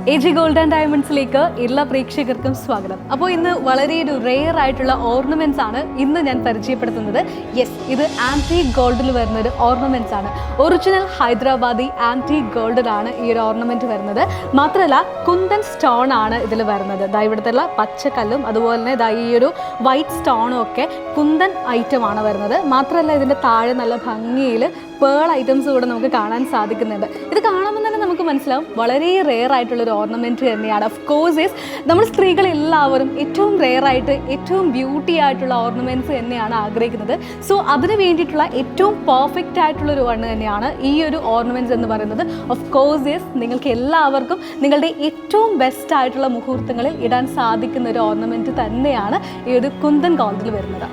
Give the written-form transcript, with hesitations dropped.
AG Gold and Diamondsലേക്ക് എല്ലാ പ്രേക്ഷകർക്കും സ്വാഗതം. അപ്പോൾ ഇന്ന് വളരെ ഒരു റെയർ ആയിട്ടുള്ള ഓർണമെന്റ്സ് ആണ് ഇന്ന് ഞാൻ പരിചയപ്പെടുത്തുന്നത്. യെസ്, ഇത് ആന്റിക് ഗോൾഡിൽ വരുന്ന ഒരു ഓർണമെന്റ്സ് ആണ്. ഒറിജിനൽ ഹൈദരാബാദി ആന്റിക് ഗോൾഡിലാണ് ഈ ഒരു ഓർണമെന്റ് വരുന്നത്. മാത്രമല്ല കുന്തൻ സ്റ്റോൺ ആണ് ഇതിൽ വരുന്നത്. ഇവിടുത്തെ പച്ചക്കല്ലും അതുപോലെ തന്നെ ഈ ഒരു വൈറ്റ് സ്റ്റോണും ഒക്കെ കുന്തൻ ഐറ്റം ആണ് വരുന്നത്. മാത്രമല്ല ഇതിൻ്റെ താഴെ നല്ല ഭംഗിയിൽ പേൾ ഐറ്റംസ് കൂടെ നമുക്ക് കാണാൻ സാധിക്കുന്നുണ്ട്. ഇത് കാണുമ്പോൾ തന്നെ നമുക്ക് മനസ്സിലാവും വളരെ റെയർ ആയിട്ടുള്ളൊരു ഓർണമെൻറ്റ് തന്നെയാണ്. ഓഫ് കോഴ്സ് നമ്മൾ സ്ത്രീകളെല്ലാവരും ഏറ്റവും റെയർ ആയിട്ട് ഏറ്റവും ബ്യൂട്ടി ആയിട്ടുള്ള ഓർണമെൻറ്റ്സ് തന്നെയാണ് ആഗ്രഹിക്കുന്നത്. സോ അതിന് വേണ്ടിയിട്ടുള്ള ഏറ്റവും പെർഫെക്റ്റ് ആയിട്ടുള്ളൊരു വണ്ണ് തന്നെയാണ് ഈ ഒരു ഓർണമെൻറ്റ്സ് എന്ന് പറയുന്നത്. ഓഫ് കോഴ്സ് നിങ്ങൾക്ക് എല്ലാവർക്കും നിങ്ങളുടെ ഏറ്റവും ബെസ്റ്റ് ആയിട്ടുള്ള മുഹൂർത്തങ്ങളിൽ ഇടാൻ സാധിക്കുന്ന ഒരു ഓർണമെൻറ്റ് തന്നെയാണ് ഈ ഒരു കുന്തൻ ഗോൾഡിൽ വരുന്നത്.